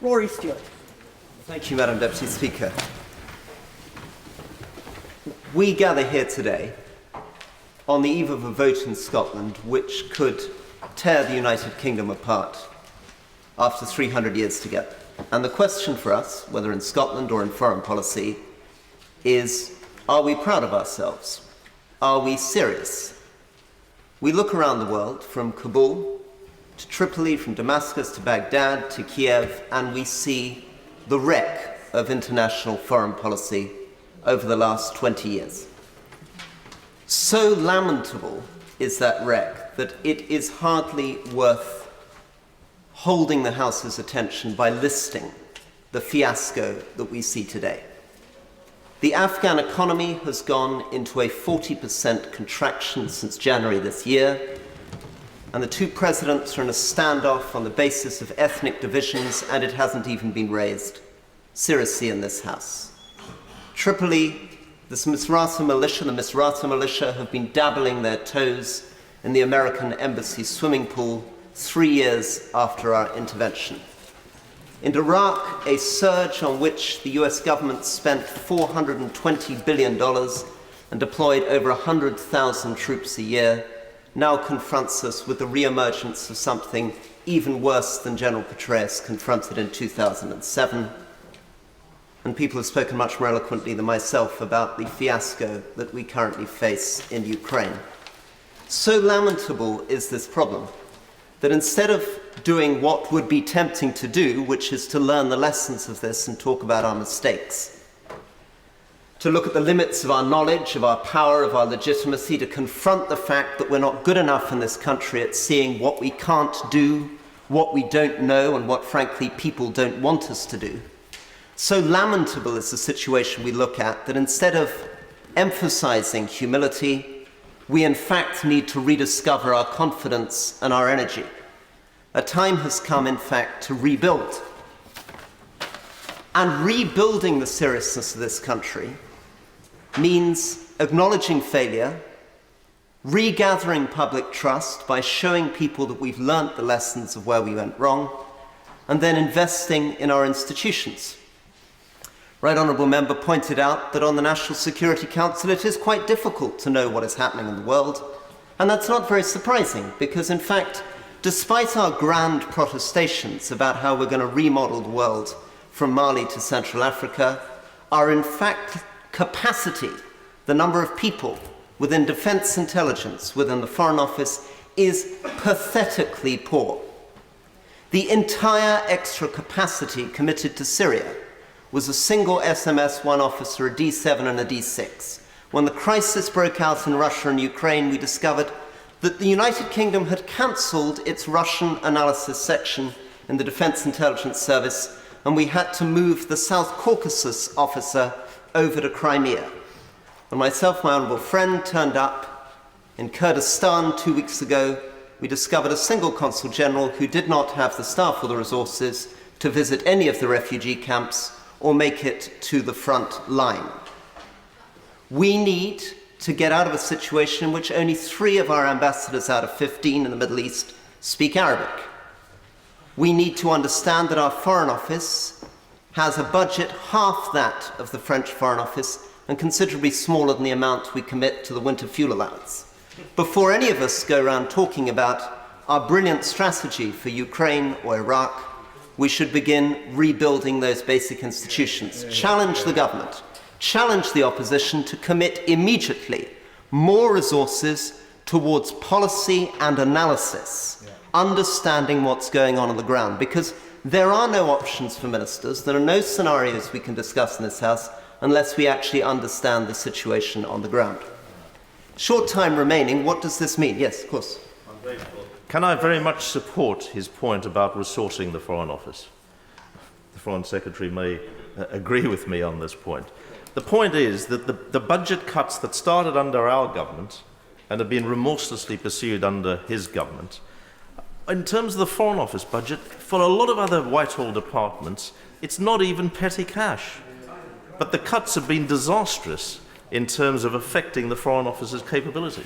Rory Stewart. Thank you, Madam Deputy Speaker. We gather here today on the eve of a vote in Scotland which could tear the United Kingdom apart after 300 years together. And the question for us, whether in Scotland or in foreign policy, is, are we proud of ourselves? Are we serious? We look around the world, from Kabul to Tripoli, from Damascus to Baghdad to Kiev, and we see the wreck of international foreign policy over the last 20 years. So lamentable is that wreck that it is hardly worth holding the House's attention by listing the fiasco that we see today. The Afghan economy has gone into a 40% contraction since January this year, and the two presidents are in a standoff on the basis of ethnic divisions, and it hasn't even been raised seriously in this House. Tripoli, the Misrata militia have been dabbling their toes in the American embassy swimming pool 3 years after our intervention. In Iraq, a surge on which the US government spent $420 billion and deployed over 100,000 troops a year now confronts us with the re-emergence of something even worse than General Petraeus confronted in 2007. And people have spoken much more eloquently than myself about the fiasco that we currently face in Ukraine. So lamentable is this problem that instead of doing what would be tempting to do, which is to learn the lessons of this and talk about our mistakes, to look at the limits of our knowledge, of our power, of our legitimacy, to confront the fact that we're not good enough in this country at seeing what we can't do, what we don't know, and what, frankly, people don't want us to do. So lamentable is the situation we look at that instead of emphasizing humility, we in fact need to rediscover our confidence and our energy. A time has come, in fact, to rebuild. And rebuilding the seriousness of this country means acknowledging failure, regathering public trust by showing people that we've learnt the lessons of where we went wrong, and then investing in our institutions. Right Honourable Member pointed out that on the National Security Council it is quite difficult to know what is happening in the world, and that's not very surprising because, in fact, despite our grand protestations about how we're going to remodel the world from Mali to Central Africa, our in fact capacity, the number of people within defence intelligence, within the Foreign Office, is pathetically poor. The entire extra capacity committed to Syria was a single SMS, one officer, a D7 and a D6. When the crisis broke out in Russia and Ukraine, we discovered that the United Kingdom had cancelled its Russian analysis section in the Defence Intelligence Service, and we had to move the South Caucasus officer over to Crimea. When myself, my honourable friend, turned up in Kurdistan 2 weeks ago, we discovered a single consul general who did not have the staff or the resources to visit any of the refugee camps or make it to the front line. We need to get out of a situation in which only 3 of our ambassadors out of 15 in the Middle East speak Arabic. We need to understand that our Foreign Office has a budget half that of the French Foreign Office and considerably smaller than the amount we commit to the winter fuel allowance. Before any of us go around talking about our brilliant strategy for Ukraine or Iraq, we should begin rebuilding those basic institutions. Challenge the government, challenge the opposition to commit immediately more resources towards policy and analysis, understanding what's going on the ground, because there are no options for ministers, there are no scenarios we can discuss in this House unless we actually understand the situation on the ground. Short time remaining, what does this mean? Yes, of course. Can I very much support his point about resourcing the Foreign Office? The Foreign Secretary may agree with me on this point. The point is that the budget cuts that started under our government and have been remorselessly pursued under his government, in terms of the Foreign Office budget, for a lot of other Whitehall departments, it's not even petty cash. But the cuts have been disastrous in terms of affecting the Foreign Office's capabilities.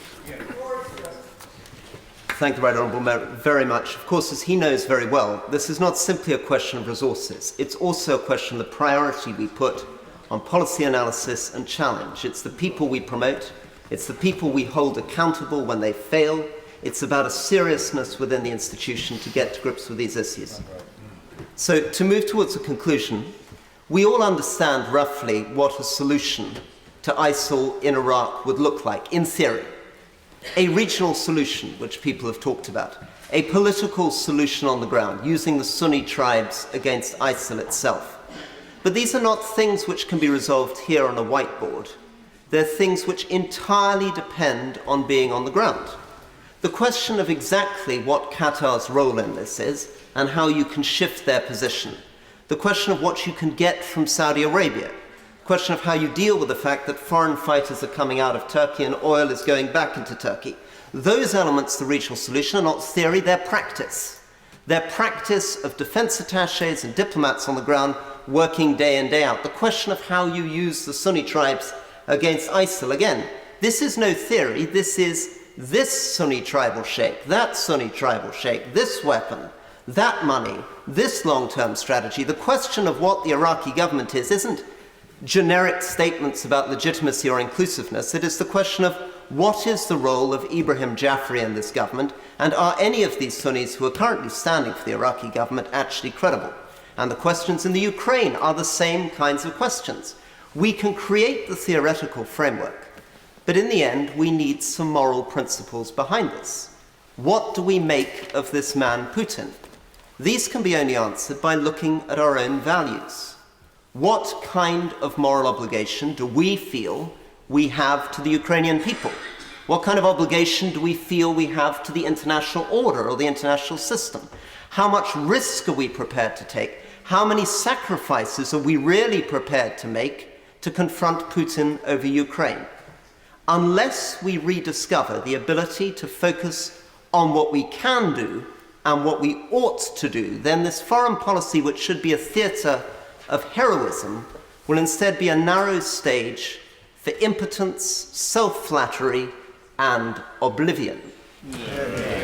Thank the Right Honourable Member very much. Of course, as he knows very well, this is not simply a question of resources. It's also a question of the priority we put on policy analysis and challenge. It's the people we promote. It's the people we hold accountable when they fail. It's about a seriousness within the institution to get to grips with these issues. So, to move towards a conclusion, we all understand roughly what a solution to ISIL in Iraq would look like, in theory. A regional solution, which people have talked about. A political solution on the ground, using the Sunni tribes against ISIL itself. But these are not things which can be resolved here on a whiteboard. They're things which entirely depend on being on the ground. The question of exactly what Qatar's role in this is, and how you can shift their position. The question of what you can get from Saudi Arabia. The question of how you deal with the fact that foreign fighters are coming out of Turkey and oil is going back into Turkey. Those elements of the regional solution are not theory, they're practice. They're practice of defense attaches and diplomats on the ground working day in, day out. The question of how you use the Sunni tribes against ISIL. Again, this is no theory, this is this Sunni tribal sheikh, that Sunni tribal sheikh, this weapon, that money, this long-term strategy. The question of what the Iraqi government is isn't generic statements about legitimacy or inclusiveness. It is the question of what is the role of Ibrahim Jafari in this government, and are any of these Sunnis who are currently standing for the Iraqi government actually credible? And the questions in the Ukraine are the same kinds of questions. We can create the theoretical framework, but in the end, we need some moral principles behind this. What do we make of this man, Putin? These can be only answered by looking at our own values. What kind of moral obligation do we feel we have to the Ukrainian people? What kind of obligation do we feel we have to the international order or the international system? How much risk are we prepared to take? How many sacrifices are we really prepared to make to confront Putin over Ukraine? Unless we rediscover the ability to focus on what we can do and what we ought to do, then this foreign policy, which should be a theatre of heroism, will instead be a narrow stage for impotence, self-flattery, and oblivion. Yeah.